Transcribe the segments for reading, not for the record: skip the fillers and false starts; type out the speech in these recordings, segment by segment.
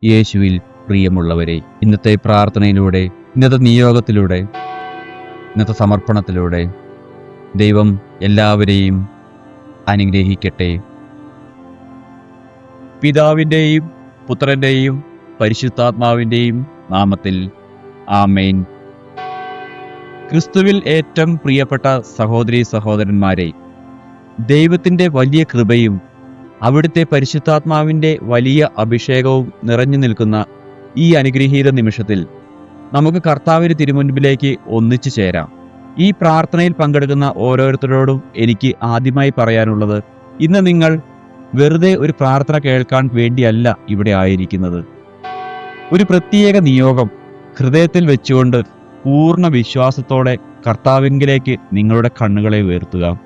യേശുവിൽ പ്രിയമുള്ളവരെ, ഇന്നത്തെ പ്രാർത്ഥനയിലൂടെ, ഇന്നത്തെ നിയോഗത്തിലൂടെ, ഇന്നത്തെ സമർപ്പണത്തിലൂടെ ദൈവം എല്ലാവരെയും അനുഗ്രഹിക്കട്ടെ. പിതാവിൻ്റെയും പുത്രൻ്റെയും പരിശുദ്ധാത്മാവിൻ്റെയും നാമത്തിൽ ആമേൻ. ക്രിസ്തുവിൽ ഏറ്റവും പ്രിയപ്പെട്ട സഹോദരീ സഹോദരന്മാരെ, ദൈവത്തിൻ്റെ വലിയ കൃപയും അവിടുത്തെ പരിശുദ്ധാത്മാവിൻ്റെ വലിയ അഭിഷേകവും നിറഞ്ഞു നിൽക്കുന്ന ഈ അനുഗ്രഹീത നിമിഷത്തിൽ നമുക്ക് കർത്താവിൻ്റെ തിരുമുൻപിലേക്ക് ഒന്നിച്ചു ചേരാം. ഈ പ്രാർത്ഥനയിൽ പങ്കെടുക്കുന്ന ഓരോരുത്തരോടും എനിക്ക് ആദ്യമായി പറയാനുള്ളത്, ഇന്ന് നിങ്ങൾ വെറുതെ ഒരു പ്രാർത്ഥന കേൾക്കാൻ വേണ്ടിയല്ല ഇവിടെ ആയിരിക്കുന്നത്. ഒരു പ്രത്യേക നിയോഗം ഹൃദയത്തിൽ വെച്ചുകൊണ്ട് പൂർണ്ണ വിശ്വാസത്തോടെ കർത്താവിങ്കിലേക്ക് നിങ്ങളുടെ കണ്ണുകളെ ഉയർത്തുക.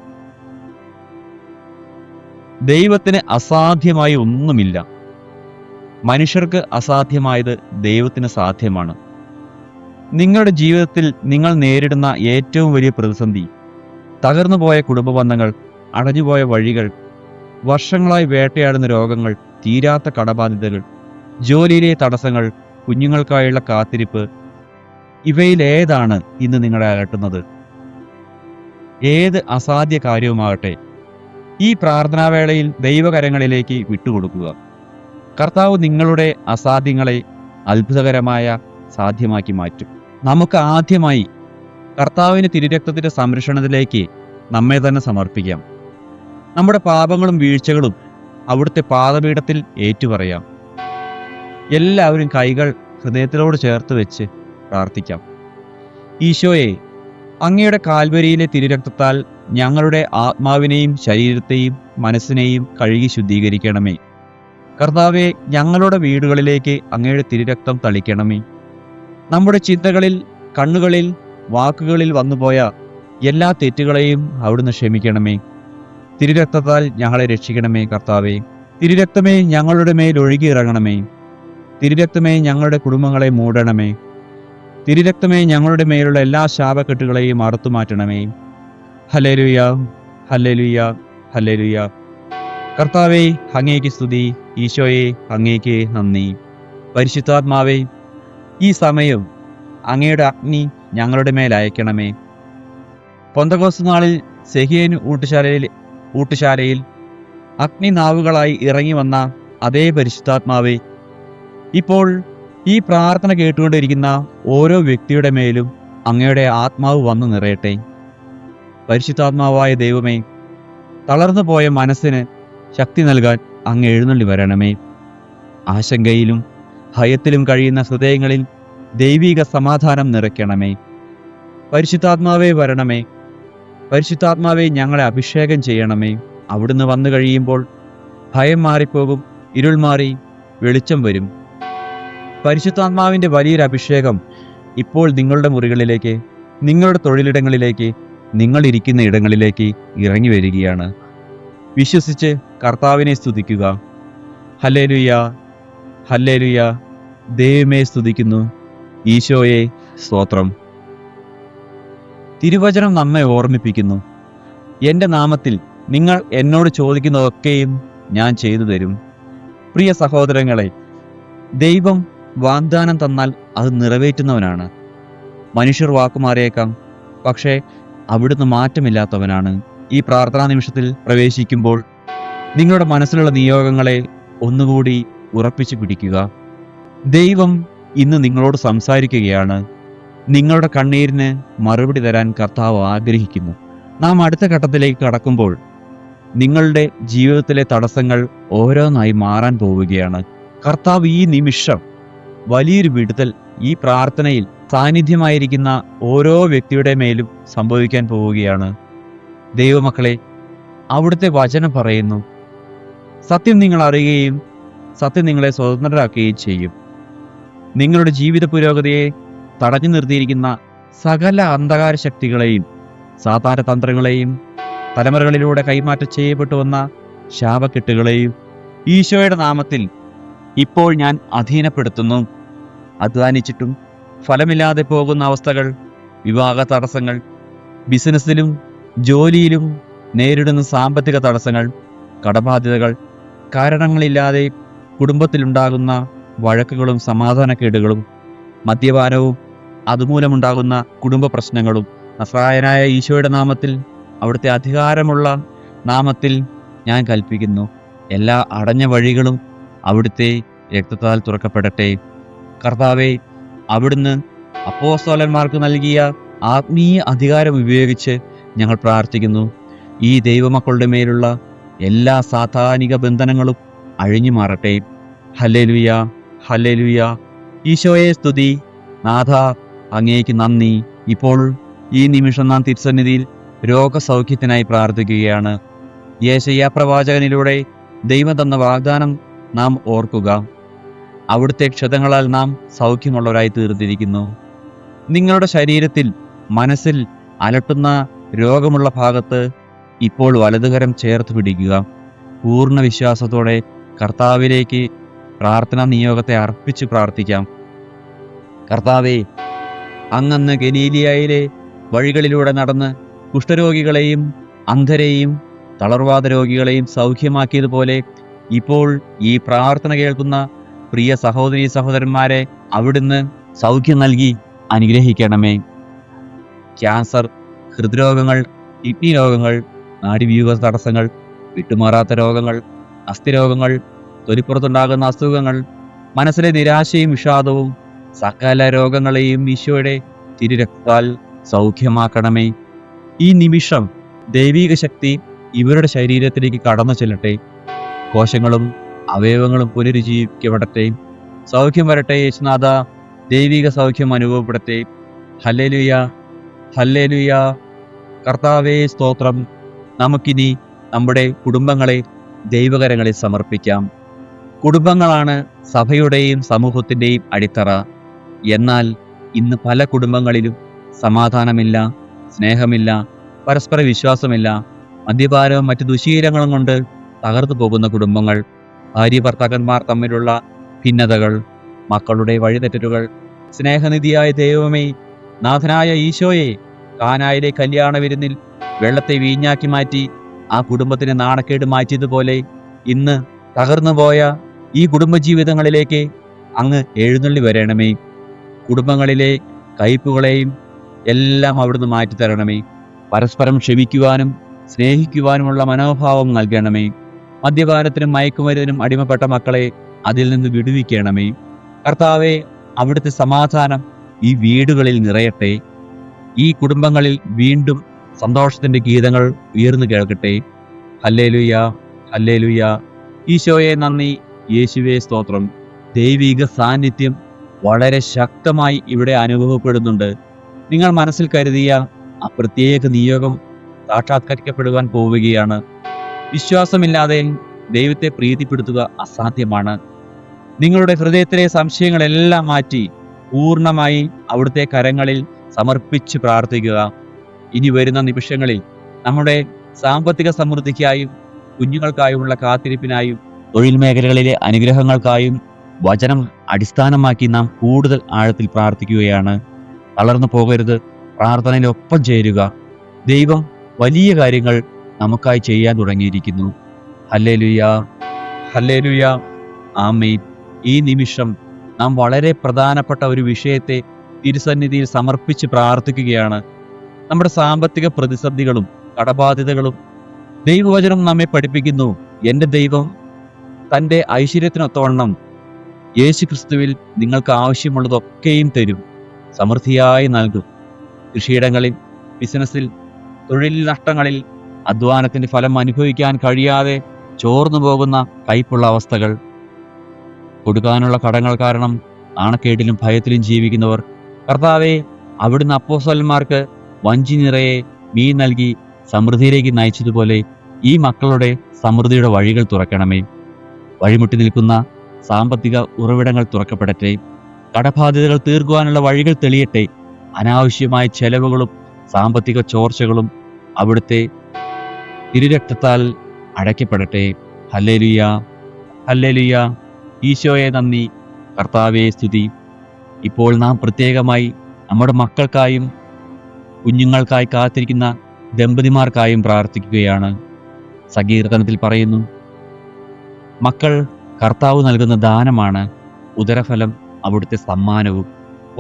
ദൈവത്തിന് അസാധ്യമായി ഒന്നുമില്ല. മനുഷ്യർക്ക് അസാധ്യമായത് ദൈവത്തിന് സാധ്യമാണ്. നിങ്ങളുടെ ജീവിതത്തിൽ നിങ്ങൾ നേരിടുന്ന ഏറ്റവും വലിയ പ്രതിസന്ധി, തകർന്നുപോയ കുടുംബ ബന്ധങ്ങൾ, അടഞ്ഞുപോയ വഴികൾ, വർഷങ്ങളായി വേട്ടയാടുന്ന രോഗങ്ങൾ, തീരാത്ത കടബാധ്യതകൾ, ജോലിയിലെ തടസ്സങ്ങൾ, കുഞ്ഞുങ്ങൾക്കായുള്ള കാത്തിരിപ്പ്, ഇവയിലേതാണ് ഇന്ന് നിങ്ങളെ അലട്ടുന്നത്? ഏത് അസാധ്യ കാര്യവുമാകട്ടെ, ഈ പ്രാർത്ഥനാവേളയിൽ ദൈവകരങ്ങളിലേക്ക് വിട്ടുകൊടുക്കുക. കർത്താവ് നിങ്ങളുടെ അസാധ്യങ്ങളെ അത്ഭുതകരമായ സാധ്യമാക്കി മാറ്റും. നമുക്ക് ആദ്യമായി കർത്താവിന് തിരുരക്തത്തിന്റെ സംരക്ഷണത്തിലേക്ക് നമ്മെ തന്നെ സമർപ്പിക്കാം. നമ്മുടെ പാപങ്ങളും വീഴ്ചകളും അവിടുത്തെ പാദപീഠത്തിൽ ഏറ്റുപറയാം. എല്ലാവരും കൈകൾ ഹൃദയത്തിലോട് ചേർത്ത് വെച്ച് പ്രാർത്ഥിക്കാം. ഈശോയെ, അങ്ങയുടെ കാൽവരിയിലെ തിരുരക്തത്താൽ ഞങ്ങളുടെ ആത്മാവിനെയും ശരീരത്തെയും മനസ്സിനെയും കഴുകി ശുദ്ധീകരിക്കണമേ. കർത്താവെ, ഞങ്ങളുടെ വീടുകളിലേക്ക് അങ്ങയുടെ തിരുരക്തം തളിക്കണമേ. നമ്മുടെ ചിന്തകളിൽ, കണ്ണുകളിൽ, വാക്കുകളിൽ വന്നുപോയ എല്ലാ തെറ്റുകളെയും അവിടുന്ന് ക്ഷമിക്കണമേ. തിരുരക്തത്താൽ ഞങ്ങളെ രക്ഷിക്കണമേ. കർത്താവെ, തിരുരക്തമേ ഞങ്ങളുടെ മേൽ ഒഴുകി ഇറങ്ങണമേ. തിരുരക്തമേ ഞങ്ങളുടെ കുടുംബങ്ങളെ മൂടണമേ. തിരുരക്തമേ ഞങ്ങളുടെ മേലുള്ള എല്ലാ ശാപക്കെട്ടുകളെയും അറുത്തുമാറ്റണമേ. Hallelujah, hallelujah, hallelujah. കർത്താവേ, അങ്ങേക്ക് സ്തുതി. ഈശോയെ, അങ്ങേക്ക് നന്ദി. പരിശുദ്ധാത്മാവേ, ഈ സമയം അങ്ങയുടെ അഗ്നി ഞങ്ങളുടെ മേൽ അയക്കണമേ. പെന്തക്കോസ്ത് നാളിൽ സെഹിയോൻ ഊട്ടുശാലയിൽ അഗ്നിനാവുകളായി ഇറങ്ങി വന്ന അതേ പരിശുദ്ധാത്മാവേ, ഇപ്പോൾ ഈ പ്രാർത്ഥന കേട്ടുകൊണ്ടിരിക്കുന്ന ഓരോ വ്യക്തിയുടെ മേലും അങ്ങയുടെ ആത്മാവ് വന്നു നിറയട്ടെ. പരിശുദ്ധാത്മാവായ ദൈവമേ, തളർന്നു പോയ മനസ്സിന് ശക്തി നൽകാൻ അങ്ങ് എഴുന്നള്ളി വരണമേ. ആശങ്കയിലും ഭയത്തിലും കഴിയുന്ന ഹൃദയങ്ങളിൽ ദൈവിക സമാധാനം നിറയ്ക്കണമേ. പരിശുദ്ധാത്മാവേ വരണമേ. പരിശുദ്ധാത്മാവേ, ഞങ്ങളെ അഭിഷേകം ചെയ്യണമേ. അവിടുന്ന് വന്നു കഴിയുമ്പോൾ ഭയം മാറിപ്പോകും, ഇരുൾ മാറി വെളിച്ചം വരും. പരിശുദ്ധാത്മാവിൻ്റെ വലിയൊരു അഭിഷേകം ഇപ്പോൾ നിങ്ങളുടെ മുറികളിലേക്ക്, നിങ്ങളുടെ തൊഴിലിടങ്ങളിലേക്ക്, നിങ്ങളിരിക്കുന്ന ഇടങ്ങളിലേക്ക് ഇറങ്ങി വരികയാണ്. വിശ്വസിച്ച് കർത്താവിനെ സ്തുതിക്കുക. Hallelujah, hallelujah. ദൈവമേ സ്തുതിക്കുന്നു. ഈശോയെ സ്തോത്രം. തിരുവചനം നമ്മെ ഓർമ്മിപ്പിക്കുന്നു, എൻ്റെ നാമത്തിൽ നിങ്ങൾ എന്നോട് ചോദിക്കുന്നതൊക്കെയും ഞാൻ ചെയ്തു തരും. പ്രിയ സഹോദരങ്ങളെ, ദൈവം വാഗ്ദാനം തന്നാൽ അത് നിറവേറ്റുന്നവനാണ്. മനുഷ്യർ വാക്കുമാറിയേക്കാം, പക്ഷേ അവിടുന്ന് മാറ്റമില്ലാത്തവനാണ്. ഈ പ്രാർത്ഥനാ നിമിഷത്തിൽ പ്രവേശിക്കുമ്പോൾ നിങ്ങളുടെ മനസ്സിലുള്ള നിയോഗങ്ങളെ ഒന്നുകൂടി ഉറപ്പിച്ചു പിടിക്കുക. ദൈവം ഇന്ന് നിങ്ങളോട് സംസാരിക്കുകയാണ്. നിങ്ങളുടെ കണ്ണീരിന് മറുപടി തരാൻ കർത്താവ് ആഗ്രഹിക്കുന്നു. നാം അടുത്ത ഘട്ടത്തിലേക്ക് കടക്കുമ്പോൾ നിങ്ങളുടെ ജീവിതത്തിലെ തടസ്സങ്ങൾ ഓരോന്നായി മാറാൻ പോവുകയാണ്. കർത്താവ് ഈ നിമിഷം വലിയൊരു വിടുതൽ ഈ പ്രാർത്ഥനയിൽ സാന്നിധ്യമായിരിക്കുന്ന ഓരോ വ്യക്തിയുടെ മേലും സംഭവിക്കാൻ പോവുകയാണ്. ദൈവമക്കളെ, അവിടുത്തെ വചനം പറയുന്നു, സത്യം നിങ്ങൾ അറിയുകയും സത്യം നിങ്ങളെ സ്വതന്ത്രരാക്കുകയും ചെയ്യും. നിങ്ങളുടെ ജീവിത പുരോഗതിയെ തടഞ്ഞു നിർത്തിയിരിക്കുന്ന സകല അന്ധകാര ശക്തികളെയും സാതാര തന്ത്രങ്ങളെയും തലമുറകളിലൂടെ കൈമാറ്റം ചെയ്യപ്പെട്ടു വന്ന ശാപക്കെട്ടുകളെയും ഈശോയുടെ നാമത്തിൽ ഇപ്പോൾ ഞാൻ അധീനപ്പെടുത്തുന്നു. അധ്വാനിച്ചിട്ടും ഫലമില്ലാതെ പോകുന്ന അവസ്ഥകൾ, വിവാഹ തടസ്സങ്ങൾ, ബിസിനസ്സിലും ജോലിയിലും നേരിടുന്ന സാമ്പത്തിക തടസ്സങ്ങൾ, കടബാധ്യതകൾ, കാരണങ്ങളില്ലാതെ കുടുംബത്തിലുണ്ടാകുന്ന വഴക്കുകളും സമാധാനക്കേടുകളും മദ്യപാനവും അതുമൂലമുണ്ടാകുന്ന കുടുംബ പ്രശ്നങ്ങളും നസ്രായനായ ഈശോയുടെ നാമത്തിൽ, അവിടുത്തെ അധികാരമുള്ള നാമത്തിൽ ഞാൻ കൽപ്പിക്കുന്നു. എല്ലാ അടഞ്ഞ വഴികളും അവിടുത്തെ രക്തത്താൽ തുറക്കപ്പെടട്ടെ. കർത്താവെ, അവിടുന്ന് അപ്പോസ്തലന്മാർക്ക് നൽകിയ ആത്മീയ അധികാരം ഉപയോഗിച്ച് ഞങ്ങൾ പ്രാർത്ഥിക്കുന്നു. ഈ ദൈവമക്കളുടെ മേലുള്ള എല്ലാ സാധാനിക ബന്ധനങ്ങളും അഴിഞ്ഞു മാറട്ടെ. Hallelujah, hallelujah. ഈശോയെ സ്തുതി. നാഥ, അങ്ങേക്ക് നന്ദി. ഇപ്പോൾ ഈ നിമിഷം നാം തിരുസന്നിധിയിൽ രോഗസൗഖ്യത്തിനായി പ്രാർത്ഥിക്കുകയാണ്. യെശയ്യാ പ്രവാചകനിലൂടെ ദൈവം തന്ന വാഗ്ദാനം നാം ഓർക്കുക. അവിടുത്തെ ക്ഷതങ്ങളാൽ നാം സൗഖ്യമുള്ളവരായി തീർന്നിരിക്കുന്നു. നിങ്ങളുടെ ശരീരത്തിൽ, മനസ്സിൽ അലട്ടുന്ന രോഗമുള്ള ഭാഗത്ത് ഇപ്പോൾ വലതുകരം ചേർത്ത് പിടിക്കുക. പൂർണ്ണ വിശ്വാസത്തോടെ കർത്താവിലേക്ക് പ്രാർത്ഥനാ നിയോഗത്തെ അർപ്പിച്ച് പ്രാർത്ഥിക്കാം. കർത്താവേ, അങ്ങന്ന് ഗലീലിയയിലെ വഴികളിലൂടെ നടന്ന് കുഷ്ഠരോഗികളെയും അന്ധരെയും തളർവാദ രോഗികളെയും സൗഖ്യമാക്കിയതുപോലെ ഇപ്പോൾ ഈ പ്രാർത്ഥന കേൾക്കുന്ന പ്രിയ സഹോദരീ സഹോദരന്മാരെ അവിടുന്ന് സൗഖ്യം നൽകി അനുഗ്രഹിക്കണമേ. ക്യാൻസർ, ഹൃദ്രോഗങ്ങൾ, കിഡ്നി രോഗങ്ങൾ, നാഡീവ്യൂഹ തടസ്സങ്ങൾ, വിട്ടുമാറാത്ത രോഗങ്ങൾ, അസ്ഥിരോഗങ്ങൾ, തൊലിപ്പുറത്തുണ്ടാകുന്ന അസുഖങ്ങൾ, മനസ്സിലെ നിരാശയും വിഷാദവും, സകല രോഗങ്ങളെയും ഈശോയുടെ തിരുരക്തത്താൽ സൗഖ്യമാക്കണമേ. ഈ നിമിഷം ദൈവിക ശക്തി ഇവരുടെ ശരീരത്തിലേക്ക് കടന്നു ചെല്ലട്ടെ. കോശങ്ങളും അവയവങ്ങളും പുനരുജ്ജീവിക്കപ്പെടട്ടെ. സൗഖ്യം വരട്ടെ യേശുനാഥ. ദൈവിക സൗഖ്യം അനുഭവപ്പെടട്ടെ. Hallelujah, hallelujah. കർത്താവേ സ്തോത്രം. നമുക്കിനി നമ്മുടെ കുടുംബങ്ങളെ ദൈവകരങ്ങളിൽ സമർപ്പിക്കാം. കുടുംബങ്ങളാണ് സഭയുടെയും സമൂഹത്തിൻ്റെയും അടിത്തറ. എന്നാൽ ഇന്ന് പല കുടുംബങ്ങളിലും സമാധാനമില്ല, സ്നേഹമില്ല, പരസ്പര വിശ്വാസമില്ല. മദ്യപാനവും മറ്റു ദുശീലങ്ങളും കൊണ്ട് തകർന്നു പോകുന്ന കുടുംബങ്ങൾ, ഭാര്യ ഭർത്താക്കന്മാർ തമ്മിലുള്ള ഭിന്നതകൾ, മക്കളുടെ വഴിതെറ്റലുകൾ. സ്നേഹനിധിയായ ദൈവമേ, നാഥനായ ഈശോയെ, കാനായിലെ കല്യാണ വിരുന്നിൽ വെള്ളത്തെ വീഞ്ഞാക്കി മാറ്റി ആ കുടുംബത്തിന് നാണക്കേട് മാറ്റിയതുപോലെ ഇന്ന് തകർന്നുപോയ ഈ കുടുംബജീവിതങ്ങളിലേക്ക് അങ്ങ് എഴുന്നള്ളി വരണമേ. കുടുംബങ്ങളിലെ കയ്പുകളെയും എല്ലാം അവിടുന്ന് മാറ്റിത്തരണമേ. പരസ്പരം ക്ഷമിക്കുവാനും സ്നേഹിക്കുവാനുമുള്ള മനോഭാവം നൽകണമേ. മദ്യപാനത്തിനും മയക്കുമരുന്നിനും അടിമപ്പെട്ട മക്കളെ അതിൽ നിന്ന് വിടുവിക്കണമേ. കർത്താവെ, അവിടുത്തെ സമാധാനം ഈ വീടുകളിൽ നിറയട്ടെ. ഈ കുടുംബങ്ങളിൽ വീണ്ടും സന്തോഷത്തിന്റെ ഗീതങ്ങൾ ഉയർന്നു കേൾക്കട്ടെ. Hallelujah, hallelujah. ഈശോയെ നന്ദി, യേശുവേ സ്തോത്രം. ദൈവിക സാന്നിധ്യം വളരെ ശക്തമായി ഇവിടെ അനുഭവപ്പെടുന്നുണ്ട്. നിങ്ങൾ മനസ്സിൽ കരുതിയ ആ പ്രത്യേക നിയോഗം സാക്ഷാത്കരിക്കപ്പെടുവാൻ പോവുകയാണ്. വിശ്വാസമില്ലാതെ ദൈവത്തെ പ്രീതിപ്പെടുത്തുക അസാധ്യമാണ്. നിങ്ങളുടെ ഹൃദയത്തിലെ സംശയങ്ങളെല്ലാം മാറ്റി പൂർണ്ണമായി അവിടുത്തെ കരങ്ങളിൽ സമർപ്പിച്ച് പ്രാർത്ഥിക്കുക. ഇനി വരുന്ന നിമിഷങ്ങളിൽ നമ്മുടെ സാമ്പത്തിക സമൃദ്ധിക്കായും കുഞ്ഞുങ്ങൾക്കായുമുള്ള കാത്തിരിപ്പിനായും തൊഴിൽ മേഖലകളിലെ അനുഗ്രഹങ്ങൾക്കായും വചനം അടിസ്ഥാനമാക്കി നാം കൂടുതൽ ആഴത്തിൽ പ്രാർത്ഥിക്കുകയാണ്. തളർന്നു പോകരുത്, പ്രാർത്ഥനയിലൊപ്പം ചേരുക. ദൈവം വലിയ കാര്യങ്ങൾ നമുക്കായി ചെയ്യാൻ തുടങ്ങിയിരിക്കുന്നു. ഹല്ലേലൂയ, ഹല്ലേലൂയ, ആമേൻ. ഈ നിമിഷം നാം വളരെ പ്രധാനപ്പെട്ട ഒരു വിഷയത്തെ തിരുസന്നിധിയിൽ സമർപ്പിച്ച് പ്രാർത്ഥിക്കുകയാണ്. നമ്മുടെ സാമ്പത്തിക പ്രതിസന്ധികളും കടബാധ്യതകളും. ദൈവവചനം നമ്മെ പഠിപ്പിക്കുന്നു, എൻ്റെ ദൈവം തൻ്റെ ഐശ്വര്യത്തിനൊത്തവണ്ണം യേശുക്രിസ്തുവിൽ നിങ്ങൾക്ക് ആവശ്യമുള്ളതൊക്കെയും തരും, സമൃദ്ധിയായി നൽകും. കൃഷിയിടങ്ങളിൽ, ബിസിനസ്സിൽ, തൊഴിൽ നഷ്ടങ്ങളിൽ, അധ്വാനത്തിൻ്റെ ഫലം അനുഭവിക്കാൻ കഴിയാതെ ചോർന്നു പോകുന്ന കയ്പുള്ള അവസ്ഥകൾ, കൊടുക്കാനുള്ള കടങ്ങൾ കാരണം നാണക്കേടിലും ഭയത്തിലും ജീവിക്കുന്നവർ. കർത്താവെ, അവിടുന്ന് അപ്പോസ്തലന്മാർക്ക് വഞ്ചി നിറയെ മീൻ നൽകി സമൃദ്ധിയിലേക്ക് നയിച്ചതുപോലെ ഈ മക്കളുടെ സമൃദ്ധിയുടെ വഴികൾ തുറക്കണമേ. വഴിമുട്ടി നിൽക്കുന്ന സാമ്പത്തിക ഉറവിടങ്ങൾ തുറക്കപ്പെടട്ടെ. കടബാധ്യതകൾ തീർക്കുവാനുള്ള വഴികൾ തെളിയട്ടെ. അനാവശ്യമായ ചെലവുകളും സാമ്പത്തിക ചോർച്ചകളും അവിടുത്തെ തിരുരക്തത്താൽ അടയ്ക്കപ്പെടട്ടെ. Hallelujah, hallelujah. ഈശോയെ നന്ദി, കർത്താവേ സ്തുതി. ഇപ്പോൾ നാം പ്രത്യേകമായി നമ്മുടെ മക്കൾക്കായും കുഞ്ഞുങ്ങൾക്കായി കാത്തിരിക്കുന്ന ദമ്പതിമാർക്കായും പ്രാർത്ഥിക്കുകയാണ്. സങ്കീർത്തനത്തിൽ പറയുന്നു, മക്കൾ കർത്താവ് നൽകുന്ന ദാനമാണ്, ഉദരഫലം അവിടുത്തെ സമ്മാനവും.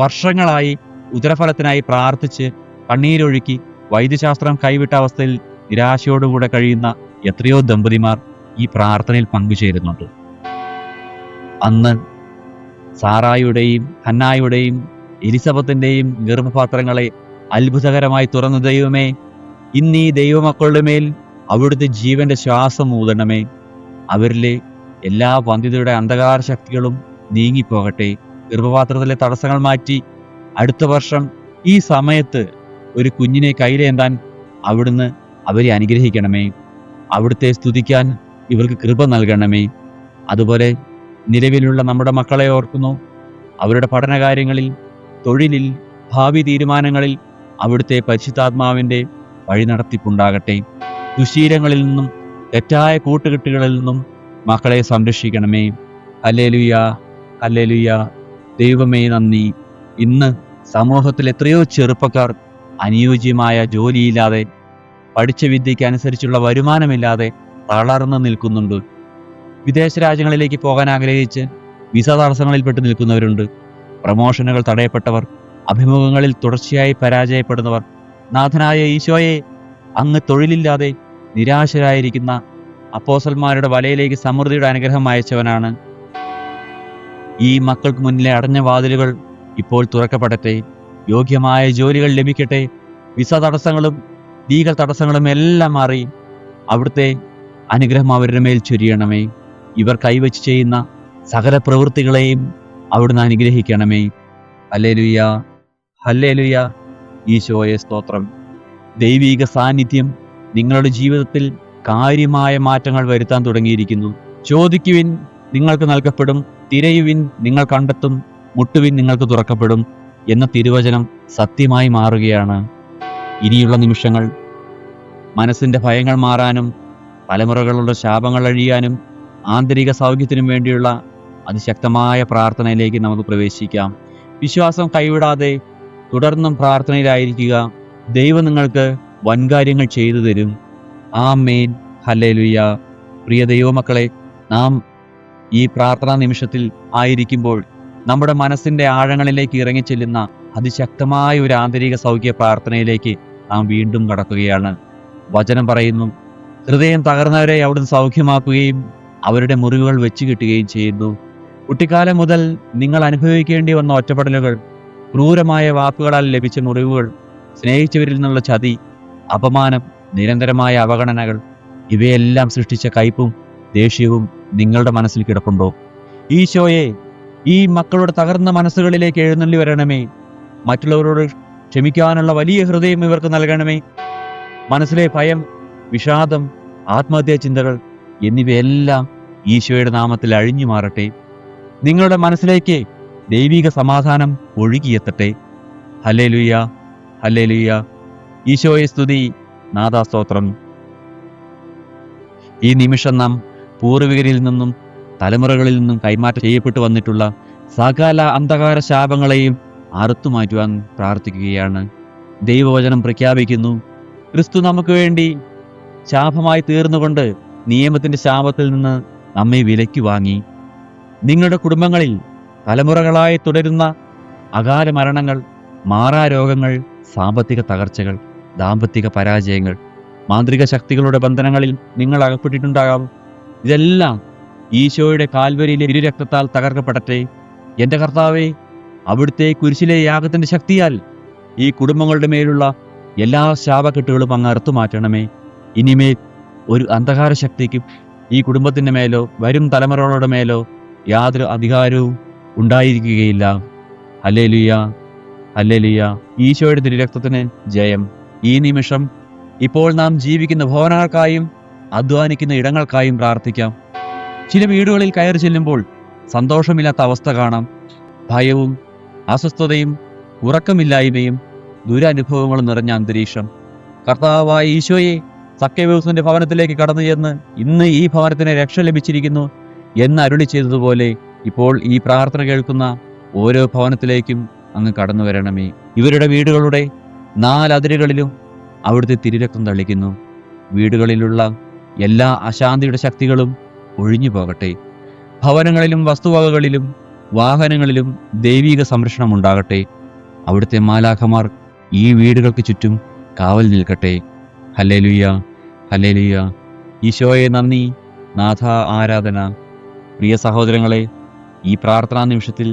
വർഷങ്ങളായി ഉദരഫലത്തിനായി പ്രാർത്ഥിച്ച് കണ്ണീരൊഴുക്കി വൈദ്യശാസ്ത്രം കൈവിട്ട അവസ്ഥയിൽ നിരാശയോടുകൂടെ കഴിയുന്ന എത്രയോ ദമ്പതിമാർ ഈ പ്രാർത്ഥനയിൽ പങ്കുചേരുന്നുണ്ട്. അന്ന് സാറായുടെയും ഹന്നായുടെയും എലിസബത്തിന്റെയും ഗർഭപാത്രങ്ങളെ അത്ഭുതകരമായി തുറന്ന ദൈവമേ, ഇന്ന് ഈ ദൈവമക്കളുടെ മേൽ അവിടുത്തെ ജീവന്റെ ശ്വാസം ഊതണമേ. അവരിലെ എല്ലാ വന്ധ്യതയുടെ അന്ധകാര ശക്തികളും നീങ്ങിപ്പോകട്ടെ. ഗർഭപാത്രത്തിലെ തടസ്സങ്ങൾ മാറ്റി അടുത്ത വർഷം ഈ സമയത്ത് ഒരു കുഞ്ഞിനെ കയ്യിലേന്താൻ അവിടുന്ന് അവരെ അനുഗ്രഹിക്കണമേ. അവിടുത്തെ സ്തുതിക്കാൻ ഇവർക്ക് കൃപ നൽകണമേ. അതുപോലെ നിലവിലുള്ള നമ്മുടെ മക്കളെ ഓർക്കുന്നു. അവരുടെ പഠനകാര്യങ്ങളിൽ, തൊഴിലിൽ, ഭാവി തീരുമാനങ്ങളിൽ അവിടുത്തെ പരിശുദ്ധാത്മാവിൻ്റെ വഴി നടത്തിപ്പുണ്ടാകട്ടെ. ദുശീലങ്ങളിൽ നിന്നും തെറ്റായ കൂട്ടുകെട്ടുകളിൽ നിന്നും മക്കളെ സംരക്ഷിക്കണമേ. Hallelujah, hallelujah. ദൈവമേ നന്ദി. ഇന്ന് സമൂഹത്തിൽ എത്രയോ ചെറുപ്പക്കാർ അനുയോജ്യമായ ജോലിയില്ലാതെ, പഠിച്ച വിദ്യയ്ക്ക് അനുസരിച്ചുള്ള വരുമാനമില്ലാതെ തളർന്നു നിൽക്കുന്നുണ്ട്. വിദേശ രാജ്യങ്ങളിലേക്ക് പോകാൻ ആഗ്രഹിച്ച് വിസ തടസ്സങ്ങളിൽപ്പെട്ട് നിൽക്കുന്നവരുണ്ട്. പ്രമോഷനുകൾ തടയപ്പെട്ടവർ, അഭിമുഖങ്ങളിൽ തുടർച്ചയായി പരാജയപ്പെടുന്നവർ. നാഥനായ ഈശോയെ, അങ്ങ് തൊഴിലില്ലാതെ നിരാശരായിരിക്കുന്ന അപ്പോസ്തലന്മാരുടെ വലയിലേക്ക് സമൃദ്ധിയുടെ അനുഗ്രഹം അയച്ചവനാണ്. ഈ മക്കൾക്ക് മുന്നിലെ അടഞ്ഞ വാതിലുകൾ ഇപ്പോൾ തുറക്കപ്പെടട്ടെ. യോഗ്യമായ ജോലികൾ ലഭിക്കട്ടെ. വിസ തടസ്സങ്ങളും ലീഗൽ തടസ്സങ്ങളും എല്ലാം മാറി അവിടുത്തെ അനുഗ്രഹം അവരുടെ മേൽ ചൊരിയണമേ. ഇവർ കൈവച്ച് ചെയ്യുന്ന സകല പ്രവൃത്തികളെയും അവിടുന്ന് അനുഗ്രഹിക്കണമേ. Hallelujah, hallelujah. ഈശോയെ സ്തോത്രം. ദൈവീക സാന്നിധ്യം നിങ്ങളുടെ ജീവിതത്തിൽ കാര്യമായ മാറ്റങ്ങൾ വരുത്താൻ തുടങ്ങിയിരിക്കുന്നു. ചോദിക്കുവിൻ, നിങ്ങൾക്ക് നൽകപ്പെടും. തിരയുവിൻ, നിങ്ങൾ കണ്ടെത്തും. മുട്ടുവിൻ, നിങ്ങൾക്ക് തുറക്കപ്പെടും എന്ന തിരുവചനം സത്യമായി മാറുകയാണ്. ഇനിയുള്ള നിമിഷങ്ങൾ മനസ്സിൻ്റെ ഭയങ്ങൾ മാറാനും തലമുറകളുടെ ശാപങ്ങൾ അഴിയാനും ആന്തരിക സൗഖ്യത്തിനും വേണ്ടിയുള്ള അതിശക്തമായ പ്രാർത്ഥനയിലേക്ക് നമുക്ക് പ്രവേശിക്കാം. വിശ്വാസം കൈവിടാതെ തുടർന്നും പ്രാർത്ഥനയിലായിരിക്കുക. ദൈവം നിങ്ങൾക്ക് വൻകാര്യങ്ങൾ ചെയ്തു തരും. ആമേൻ, ഹല്ലേലൂയ. പ്രിയ ദൈവമക്കളെ, നാം ഈ പ്രാർത്ഥനാ നിമിഷത്തിൽ ആയിരിക്കുമ്പോൾ നമ്മുടെ മനസ്സിൻ്റെ ആഴങ്ങളിലേക്ക് ഇറങ്ങിച്ചെല്ലുന്ന അതിശക്തമായ ഒരു ആന്തരിക സൗഖ്യ പ്രാർത്ഥനയിലേക്ക് നാം വീണ്ടും കടക്കുകയാണ്. വചനം പറയുന്നു, ഹൃദയം തകർന്നവരെ അവിടുന്ന് സൗഖ്യമാക്കുകയും അവരുടെ മുറിവുകൾ വെച്ച് കിട്ടുകയും ചെയ്യുന്നു. കുട്ടിക്കാലം മുതൽ നിങ്ങൾ അനുഭവിക്കേണ്ടി വന്ന ഒറ്റപ്പെടലുകൾ, ക്രൂരമായ വാക്കുകളാൽ ലഭിച്ച മുറിവുകൾ, സ്നേഹിച്ചവരിൽ നിന്നുള്ള ചതി, അപമാനം, നിരന്തരമായ അവഗണനകൾ, ഇവയെല്ലാം സൃഷ്ടിച്ച കയ്പും ദേഷ്യവും നിങ്ങളുടെ മനസ്സിൽ കിടപ്പുണ്ടോ? ഈശോയെ, ഈ മക്കളുടെ തകർന്ന മനസ്സുകളിലേക്ക് എഴുന്നള്ളി വരണമേ. മറ്റുള്ളവരോട് ക്ഷമിക്കാനുള്ള വലിയ ഹൃദയം ഇവർക്ക് നൽകണമേ. മനസ്സിലെ ഭയം, വിഷാദം, ആത്മഹത്യാ ചിന്തകൾ എന്നിവയെല്ലാം ഈശോയുടെ നാമത്തിൽ അഴിഞ്ഞു മാറട്ടെ. നിങ്ങളുടെ മനസ്സിലേക്ക് ദൈവിക സമാധാനം ഒഴുകിയെത്തട്ടെ. Hallelujah, hallelujah. ഈശോയെ സ്തുതി, നാഥാസ്തോത്രം. ഈ നിമിഷം നാം പൂർവികരിൽ നിന്നും തലമുറകളിൽ നിന്നും കൈമാറ്റം ചെയ്യപ്പെട്ടു വന്നിട്ടുള്ള സകല അന്ധകാര ശാപങ്ങളെയും അറുത്തുമാറ്റുവാൻ പ്രാർത്ഥിക്കുകയാണ്. ദൈവവചനം പ്രഖ്യാപിക്കുന്നു, ക്രിസ്തു നമുക്ക് വേണ്ടി ശാപമായി തീർന്നുകൊണ്ട് നിയമത്തിന്റെ ശാപത്തിൽ നിന്ന് നമ്മെ വിലയ്ക്ക് വാങ്ങി. നിങ്ങളുടെ കുടുംബങ്ങളിൽ തലമുറകളായി തുടരുന്ന അകാല മരണങ്ങൾ, മാറാരോഗങ്ങൾ, സാമ്പത്തിക തകർച്ചകൾ, ദാമ്പത്തിക പരാജയങ്ങൾ, മാന്ത്രിക ശക്തികളുടെ ബന്ധനങ്ങളിൽ നിങ്ങൾ അകപ്പെട്ടിട്ടുണ്ടാകാം. ഇതെല്ലാം ഈശോയുടെ കാൽവരിയിലെ ഇരുരക്തത്താൽ തകർക്കപ്പെടട്ടെ. എൻ്റെ കർത്താവേ, അവിടുത്തെ കുരിശിലെ യാഗത്തിൻ്റെ ശക്തിയാൽ ഈ കുടുംബങ്ങളുടെ മേലുള്ള എല്ലാ ശാപക്കെട്ടുകളും അങ്ങ് അറുത്തു മാറ്റണമേ. ഇനിമേൽ ഒരു അന്ധകാര ശക്തിക്കും ഈ കുടുംബത്തിൻ്റെ മേലോ വരും തലമുറകളുടെ മേലോ യാതൊരു അധികാരവും ഉണ്ടായിരിക്കുകയില്ല. Hallelujah, hallelujah. ഈശോയുടെ തിരുരക്തത്തിന് ജയം. ഈ നിമിഷം ഇപ്പോൾ നാം ജീവിക്കുന്ന ഭവനങ്ങൾക്കായും അധ്വാനിക്കുന്ന ഇടങ്ങൾക്കായും പ്രാർത്ഥിക്കാം. ചില വീടുകളിൽ കയറി ചെല്ലുമ്പോൾ സന്തോഷമില്ലാത്ത അവസ്ഥ കാണാം. ഭയവും അസ്വസ്ഥതയും ഉറക്കമില്ലായ്മയും ദുരനുഭവങ്ങളും നിറഞ്ഞ അന്തരീക്ഷം. കർത്താവായ ഈശോയെ, സക്കൈവേസിന്റെ ഭവനത്തിലേക്ക് കടന്നു ചെന്ന് ഇന്ന് ഈ ഭവനത്തിന് രക്ഷ ലഭിച്ചിരിക്കുന്നു എന്ന് അരുളി ചെയ്തതുപോലെ ഇപ്പോൾ ഈ പ്രാർത്ഥന കേൾക്കുന്ന ഓരോ ഭവനത്തിലേക്കും അങ്ങ് കടന്നു വരണമേ. ഇവരുടെ വീടുകളുടെ 4 അതിരുകളിലും അവിടുത്തെ തിരുരക്തം തളിക്കുന്നു. വീടുകളിലുള്ള എല്ലാ അശാന്തിയുടെ ശക്തികളും ഒഴിഞ്ഞു പോകട്ടെ. ഭവനങ്ങളിലും വസ്തുവകകളിലും വാഹനങ്ങളിലും ദൈവിക സംരക്ഷണം ഉണ്ടാകട്ടെ. അവിടുത്തെ മാലാഖമാർ ഈ വീടുകൾക്ക് ചുറ്റും കാവൽ നിൽക്കട്ടെ. Hallelujah, hallelujah. ഈശോയെ നന്ദി, നാഥ ആരാധന. പ്രിയ സഹോദരങ്ങളെ, ഈ പ്രാർത്ഥനാ നിമിഷത്തിൽ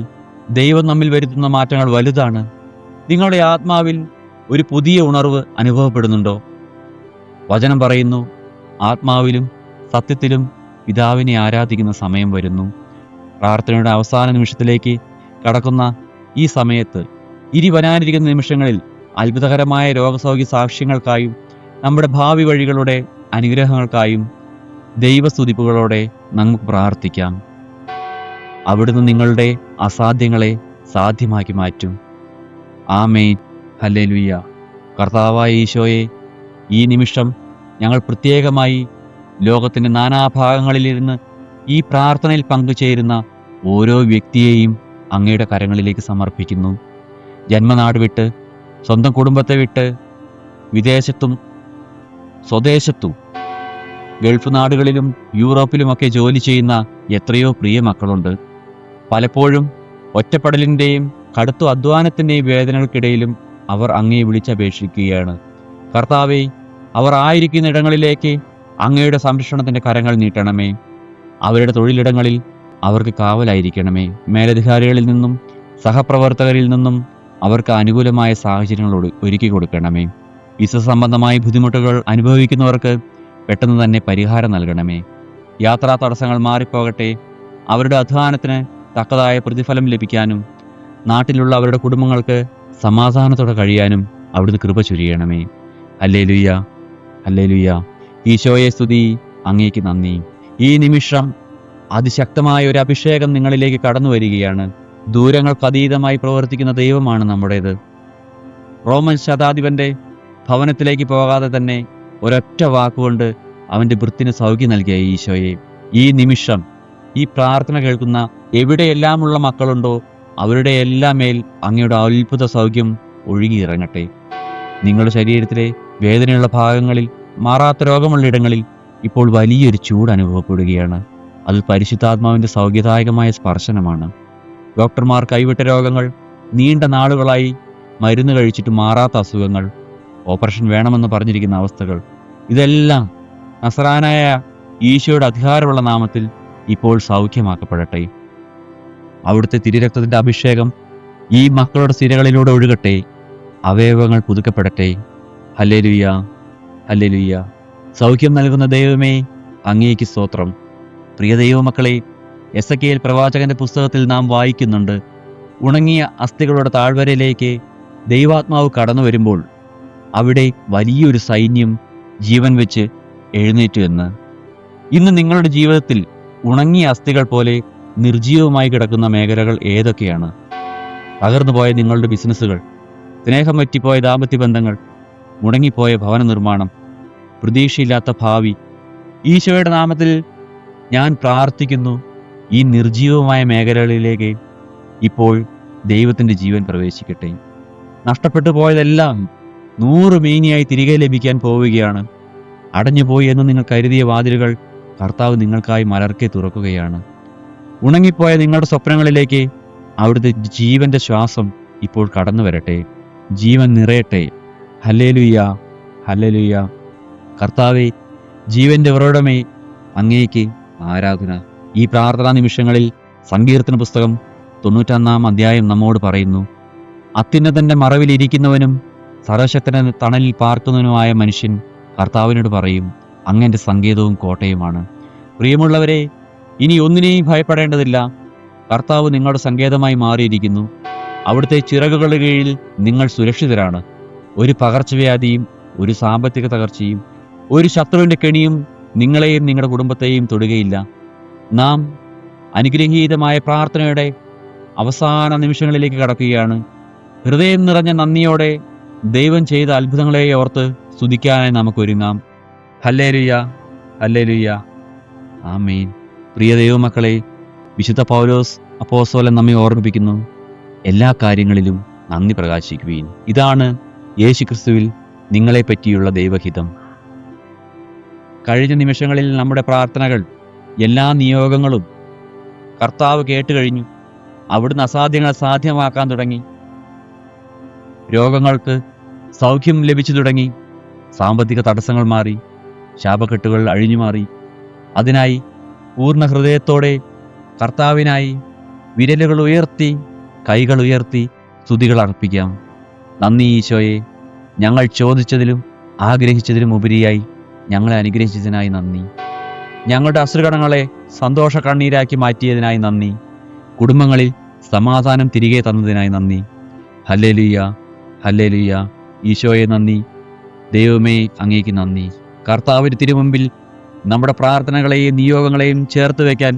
ദൈവം നമ്മിൽ വരുത്തുന്ന മാറ്റങ്ങൾ വലുതാണ്. നിങ്ങളുടെ ആത്മാവിൽ ഒരു പുതിയ ഉണർവ് അനുഭവപ്പെടുന്നുണ്ടോ? വചനം പറയുന്നു, ആത്മാവിലും സത്യത്തിലും പിതാവിനെ ആരാധിക്കുന്ന സമയം വരുന്നു. പ്രാർത്ഥനയുടെ അവസാന നിമിഷത്തിലേക്ക് കടക്കുന്ന ഈ സമയത്ത് ഇനി വരാനിരിക്കുന്ന നിമിഷങ്ങളിൽ അത്ഭുതകരമായ രോഗസൗഖ്യ സാക്ഷ്യങ്ങൾക്കായും നമ്മുടെ ഭാവി വഴികളുടെ അനുഗ്രഹങ്ങൾക്കായും ദൈവസ്തുതിപ്പുകളോടെ നമുക്ക് പ്രാർത്ഥിക്കാം. അവിടുന്ന് നിങ്ങളുടെ അസാധ്യങ്ങളെ സാധ്യമാക്കി മാറ്റും. ആമേൻ, ഹല്ലേലൂയ. കർത്താവായ ഈശോയെ, ഈ നിമിഷം ഞങ്ങൾ പ്രത്യേകമായി ലോകത്തിൻ്റെ നാനാഭാഗങ്ങളിലിരുന്ന് ഈ പ്രാർത്ഥനയിൽ പങ്കുചേരുന്ന ഓരോ വ്യക്തിയെയും അങ്ങയുടെ കരങ്ങളിലേക്ക് സമർപ്പിക്കുന്നു. ജന്മനാട് വിട്ട്, സ്വന്തം കുടുംബത്തെ വിട്ട്, വിദേശത്തും സ്വദേശത്തും ഗൾഫ് നാടുകളിലും യൂറോപ്പിലുമൊക്കെ ജോലി ചെയ്യുന്ന എത്രയോ പ്രിയ മക്കളുണ്ട്. പലപ്പോഴും ഒറ്റപ്പെടലിൻ്റെയും കടുത്ത അധ്വാനത്തിൻ്റെയും വേദനകൾക്കിടയിലും അവർ അങ്ങയെ വിളിച്ചപേക്ഷിക്കുകയാണ്. കർത്താവേ, അവർ ആയിരിക്കുന്ന ഇടങ്ങളിലേക്ക് അങ്ങയുടെ സംരക്ഷണത്തിൻ്റെ കരങ്ങൾ നീട്ടണമേ. അവരുടെ തൊഴിലിടങ്ങളിൽ അവർക്ക് കാവലായിരിക്കണമേ. മേലധികാരികളിൽ നിന്നും സഹപ്രവർത്തകരിൽ നിന്നും അവർക്ക് അനുകൂലമായ സാഹചര്യങ്ങൾ ഒരുക്കി കൊടുക്കണമേ. വിസ സംബന്ധമായ ബുദ്ധിമുട്ടുകൾ അനുഭവിക്കുന്നവർക്ക് പെട്ടെന്ന് തന്നെ പരിഹാരം നൽകണമേ. യാത്രാ തടസ്സങ്ങൾ മാറിപ്പോകട്ടെ. അവരുടെ അധ്വാനത്തിന് തക്കതായ പ്രതിഫലം ലഭിക്കാനും നാട്ടിലുള്ള അവരുടെ കുടുംബങ്ങൾക്ക് സമാധാനത്തോടെ കഴിയാനും അവിടുന്ന് കൃപ ചൊരിയണമേ. Hallelujah, hallelujah. ഈശോയെ സ്തുതി, അങ്ങേക്ക് നന്ദി. ഈ നിമിഷം അതിശക്തമായ ഒരു അഭിഷേകം നിങ്ങളിലേക്ക് കടന്നു വരികയാണ്. ദൂരങ്ങൾക്കതീതമായി പ്രവർത്തിക്കുന്ന ദൈവമാണ് നമ്മുടേത്. റോമൻ ശതാധിപന്റെ ഭവനത്തിലേക്ക് പോകാതെ തന്നെ ഒരൊറ്റ വാക്കുകൊണ്ട് അവൻ്റെ വൃത്തിന് സൗഖ്യം നൽകിയ ഈശോയെ, ഈ നിമിഷം ഈ പ്രാർത്ഥന കേൾക്കുന്ന എവിടെയെല്ലാമുള്ള മക്കളുണ്ടോ അവരുടെ എല്ലാം മേൽ അങ്ങയുടെ അത്ഭുത സൗഖ്യം ഒഴുകിയിറങ്ങട്ടെ. നിങ്ങളുടെ ശരീരത്തിലെ വേദനയുള്ള ഭാഗങ്ങളിൽ, മാറാത്ത രോഗമുള്ള ഇടങ്ങളിൽ ഇപ്പോൾ വലിയൊരു ചൂട് അനുഭവപ്പെടുകയാണ്. അത് പരിശുദ്ധാത്മാവിൻ്റെ സൗഖ്യദായകമായ സ്പർശനമാണ്. ഡോക്ടർമാർ കൈവിട്ട രോഗങ്ങൾ, നീണ്ട നാളുകളായി മരുന്ന് കഴിച്ചിട്ട് മാറാത്ത അസുഖങ്ങൾ, ഓപ്പറേഷൻ വേണമെന്ന് പറഞ്ഞിരിക്കുന്ന അവസ്ഥകൾ, ഇതെല്ലാം നസറാനായ ഈശോയുടെ അധികാരമുള്ള നാമത്തിൽ ഇപ്പോൾ സൗഖ്യമാക്കപ്പെടട്ടെ. അവിടുത്തെ തിരുരക്തത്തിൻ്റെ അഭിഷേകം ഈ മക്കളുടെ സിരകളിലൂടെ ഒഴുകട്ടെ. അവയവങ്ങൾ പുതുക്കപ്പെടട്ടെ. Hallelujah, hallelujah. സൗഖ്യം നൽകുന്ന ദൈവമേ, അങ്ങേക്ക് സ്തോത്രം. പ്രിയ ദൈവമക്കളെ, എസെക്കിയേൽ പ്രവാചകന്റെ പുസ്തകത്തിൽ നാം വായിക്കുന്നുണ്ട്, ഉണങ്ങിയ അസ്ഥികളുടെ താഴ്വരയിലേക്ക് ദൈവാത്മാവ് കടന്നു വരുമ്പോൾ അവിടെ വലിയൊരു സൈന്യം ജീവൻ വെച്ച് എഴുന്നേറ്റു എന്ന്. ഇന്ന് നിങ്ങളുടെ ജീവിതത്തിൽ ഉണങ്ങിയ അസ്ഥികൾ പോലെ നിർജീവമായി കിടക്കുന്ന മേഖലകൾ ഏതൊക്കെയാണ്? തകർന്നുപോയ നിങ്ങളുടെ ബിസിനസ്സുകൾ, സ്നേഹം പറ്റിപ്പോയ ദാമ്പത്യ ബന്ധങ്ങൾ, മുടങ്ങിപ്പോയ ഭവന നിർമ്മാണം, പ്രതീക്ഷയില്ലാത്ത ഭാവി. ഈശോയുടെ നാമത്തിൽ ഞാൻ പ്രാർത്ഥിക്കുന്നു, ഈ നിർജീവമായ മേഖലകളിലേക്ക് ഇപ്പോൾ ദൈവത്തിൻ്റെ ജീവൻ പ്രവേശിക്കട്ടെ. നഷ്ടപ്പെട്ടു പോയതെല്ലാം 100 മേനിയായി തിരികെ ലഭിക്കാൻ പോവുകയാണ്. അടഞ്ഞുപോയി എന്ന് നിങ്ങൾ കരുതിയ വാതിലുകൾ കർത്താവ് നിങ്ങൾക്കായി മലർക്കെ തുറക്കുകയാണ്. ഉണങ്ങിപ്പോയ നിങ്ങളുടെ സ്വപ്നങ്ങളിലേക്ക് അവിടുത്തെ ജീവന്റെ ശ്വാസം ഇപ്പോൾ കടന്നു വരട്ടെ. ജീവൻ നിറയട്ടെ. Hallelujah, hallelujah. കർത്താവേ, ജീവന്റെ ഉറവിടമേ, അങ്ങേക്ക് ആരാധന. ഈ പ്രാർത്ഥനാ നിമിഷങ്ങളിൽ സങ്കീർത്തന പുസ്തകം 91-ാം അധ്യായം നമ്മോട് പറയുന്നു, അത്യുന്നതന്റെ മറവിലിരിക്കുന്നവനും സർവശക്തന്റെ തണലിൽ പാർക്കുന്നവനുമായ മനുഷ്യൻ കർത്താവിനോട് പറയും, അങ്ങന്റെ സങ്കേതവും കോട്ടയുമാണ്. പ്രിയമുള്ളവരെ, ഇനി ഒന്നിനെയും ഭയപ്പെടേണ്ടതില്ല. കർത്താവ് നിങ്ങളുടെ സങ്കേതമായി മാറിയിരിക്കുന്നു. അവിടുത്തെ ചിറകുകളുടെ കീഴിൽ നിങ്ങൾ സുരക്ഷിതരാണ്. ഒരു പകർച്ചവ്യാധിയും ഒരു സാമ്പത്തിക തകർച്ചയും ഒരു ശത്രുവിൻ്റെ കെണിയും നിങ്ങളെയും നിങ്ങളുടെ കുടുംബത്തെയും തൊടുകയില്ല. നാം അനുഗ്രഹീതമായ പ്രാർത്ഥനയുടെ അവസാന നിമിഷങ്ങളിലേക്ക് കടക്കുകയാണ്. ഹൃദയം നിറഞ്ഞ നന്ദിയോടെ ദൈവം ചെയ്ത അത്ഭുതങ്ങളെ ഓർത്ത് സ്തുതിക്കാനായി നമുക്കൊരുങ്ങാം. ഹല്ലേലൂയ, ഹല്ലേലൂയ, ആമേൻ. പ്രിയ ദൈവമക്കളെ, വിശുദ്ധ പൗലോസ് അപ്പോസ്തലൻ നമ്മെ ഓർമ്മിപ്പിക്കുന്നു, എല്ലാ കാര്യങ്ങളിലും നന്ദി പ്രകാശിക്കുവീൻ. ഇതാണ് യേശുക്രിസ്തുവിൽ നിങ്ങളെ പറ്റിയുള്ള ദൈവഹിതം. കഴിഞ്ഞ നിമിഷങ്ങളിൽ നമ്മുടെ പ്രാർത്ഥനകൾ, എല്ലാ നിയോഗങ്ങളും കർത്താവ് കേട്ടുകഴിഞ്ഞു. അവിടുന്ന് അസാധ്യങ്ങൾ സാധ്യമാക്കാൻ തുടങ്ങി. രോഗങ്ങൾക്ക് സൗഖ്യം ലഭിച്ചു തുടങ്ങി. സാമ്പത്തിക തടസ്സങ്ങൾ മാറി. ശാപക്കെട്ടുകൾ അഴിഞ്ഞു മാറി. അതിനായി പൂർണ്ണ ഹൃദയത്തോടെ കർത്താവിനായി വിരലുകൾ ഉയർത്തി, കൈകൾ ഉയർത്തി സ്തുതികൾ അർപ്പിക്കാം. നന്ദി ഈശോയെ, ഞങ്ങൾ ചോദിച്ചതിലും ആഗ്രഹിച്ചതിലും ഉപരിയായി ഞങ്ങളെ അനുഗ്രഹിച്ചതിനായി നന്ദി. ഞങ്ങളുടെ അശ്രുകണങ്ങളെ സന്തോഷ കണ്ണീരാക്കി മാറ്റിയതിനായി നന്ദി. കുടുംബങ്ങളിൽ സമാധാനം തിരികെ തന്നതിനായി നന്ദി. Hallelujah, hallelujah. ഈശോയെ നന്ദി. ദൈവമേ, അങ്ങേക്ക് നന്ദി. കർത്താവിന് തിരുമുമ്പിൽ നമ്മുടെ പ്രാർത്ഥനകളെയും നിയോഗങ്ങളെയും ചേർത്ത് വയ്ക്കാൻ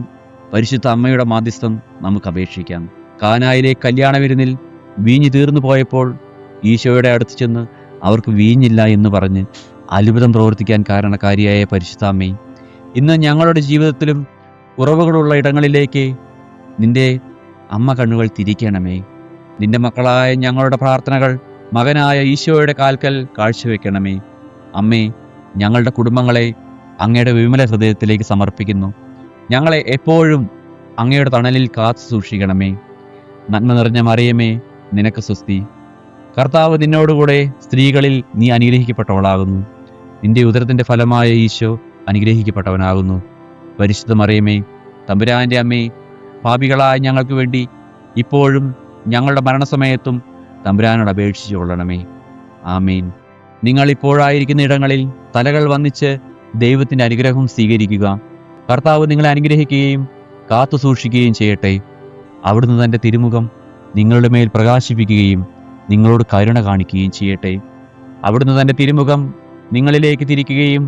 പരിശുദ്ധ അമ്മയുടെ മാധ്യസ്ഥം നമുക്ക് അപേക്ഷിക്കാം. കാനായിലെ കല്യാണ വിരുന്നിൽ വീഞ്ഞ് തീർന്നു പോയപ്പോൾ ഈശോയുടെ അടുത്ത് ചെന്ന് അവർക്ക് വീഞ്ഞില്ല എന്ന് പറഞ്ഞ് അത്ഭുതം പ്രവർത്തിക്കാൻ കാരണക്കാരിയായ പരിശുദ്ധ അമ്മേ, ഇന്ന് ഞങ്ങളുടെ ജീവിതത്തിലും കുറവുകളുള്ള ഇടങ്ങളിലേക്ക് നിന്റെ അമ്മ കണ്ണുകൾ തിരിക്കണമേ. നിന്റെ മക്കളായ ഞങ്ങളുടെ പ്രാർത്ഥനകൾ മകനായ ഈശോയുടെ കാൽക്കൽ കാഴ്ചവെക്കണമേ. അമ്മേ, ഞങ്ങളുടെ കുടുംബങ്ങളെ അങ്ങയുടെ വിമല ഹൃദയത്തിലേക്ക് സമർപ്പിക്കുന്നു. ഞങ്ങളെ എപ്പോഴും അങ്ങയുടെ തണലിൽ കാത്തു സൂക്ഷിക്കണമേ. നന്മ നിറഞ്ഞ മറിയമേ, നിനക്ക് സ്വസ്തി. കർത്താവ് നിന്നോടുകൂടെ സ്ത്രീകളിൽ നീ അനുഗ്രഹിക്കപ്പെട്ടവളാകുന്നു. നിന്റെ ഉദരത്തിൻ്റെ ഫലമായ ഈശോ അനുഗ്രഹിക്കപ്പെട്ടവനാകുന്നു. പരിശുദ്ധ മറിയമേ, തമ്പുരാൻ്റെ അമ്മേ, പാപികളായ ഞങ്ങൾക്ക് വേണ്ടി ഇപ്പോഴും ഞങ്ങളുടെ മരണസമയത്തും തമ്പുരാനോട് അപേക്ഷിച്ചു കൊള്ളണമേ. ആമീൻ. നിങ്ങൾ ഇപ്പോഴായിരിക്കുന്ന ഇടങ്ങളിൽ തലകൾ വന്നിച്ച് ദൈവത്തിൻ്റെ അനുഗ്രഹം സ്വീകരിക്കുക. കർത്താവ് നിങ്ങളെ അനുഗ്രഹിക്കുകയും കാത്തു സൂക്ഷിക്കുകയും ചെയ്യട്ടെ. അവിടുന്ന് തൻ്റെ തിരുമുഖം നിങ്ങളുടെ മേൽ പ്രകാശിപ്പിക്കുകയും നിങ്ങളോട് കരുണ കാണിക്കുകയും ചെയ്യട്ടെ. അവിടുന്ന് തൻ്റെ തിരുമുഖം നിങ്ങളിലേക്ക് തിരിക്കുകയും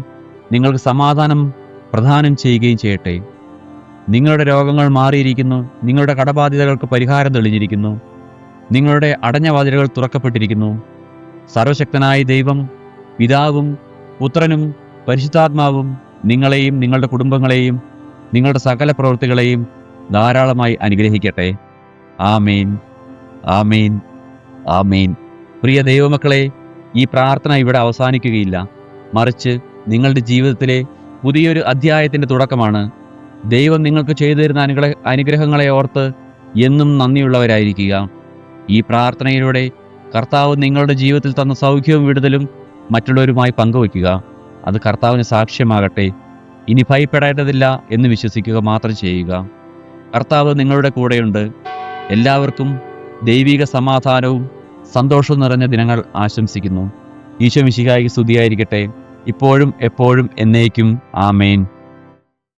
നിങ്ങൾക്ക് സമാധാനം പ്രദാനം ചെയ്യുകയും ചെയ്യട്ടെ. നിങ്ങളുടെ രോഗങ്ങൾ മാറിയിരിക്കുന്നു. നിങ്ങളുടെ കടബാധ്യതകൾക്ക് പരിഹാരം തെളിഞ്ഞിരിക്കുന്നു. നിങ്ങളുടെ അടഞ്ഞ വാതിലുകൾ തുറക്കപ്പെട്ടിരിക്കുന്നു. സർവശക്തനായ ദൈവം, പിതാവും പുത്രനും പരിശുദ്ധാത്മാവും നിങ്ങളെയും നിങ്ങളുടെ കുടുംബങ്ങളെയും നിങ്ങളുടെ സകല പ്രവൃത്തികളെയും ധാരാളമായി അനുഗ്രഹിക്കട്ടെ. ആമേൻ, ആമേൻ, ആമേൻ. പ്രിയ ദൈവമക്കളെ, ഈ പ്രാർത്ഥന ഇവിടെ അവസാനിക്കുകയില്ല. മറിച്ച് നിങ്ങളുടെ ജീവിതത്തിലെ പുതിയൊരു അധ്യായത്തിൻ്റെ തുടക്കമാണ്. ദൈവം നിങ്ങൾക്ക് ചെയ്തു തരുന്ന അനുഗ്രഹങ്ങളെ ഓർത്ത് എന്നും നന്ദിയുള്ളവരായിരിക്കുക. ഈ പ്രാർത്ഥനയിലൂടെ കർത്താവ് നിങ്ങളുടെ ജീവിതത്തിൽ തന്ന സൗഖ്യവും വിടുതലും മറ്റുള്ളവരുമായി പങ്കുവയ്ക്കുക. അത് കർത്താവിന് സാക്ഷ്യമാകട്ടെ. ഇനി ഭയപ്പെടേണ്ടതില്ല എന്ന് വിശ്വസിക്കുക മാത്രം ചെയ്യുക. കർത്താവ് നിങ്ങളുടെ കൂടെയുണ്ട്. എല്ലാവർക്കും ദൈവിക സമാധാനവും സന്തോഷവും നിറഞ്ഞ ദിനങ്ങൾ ആശംസിക്കുന്നു. ഈശോ മിശിഹായ്ക്ക് സ്തുതിയായിരിക്കട്ടെ, ഇപ്പോഴും എപ്പോഴും എന്നേക്കും. ആമേൻ.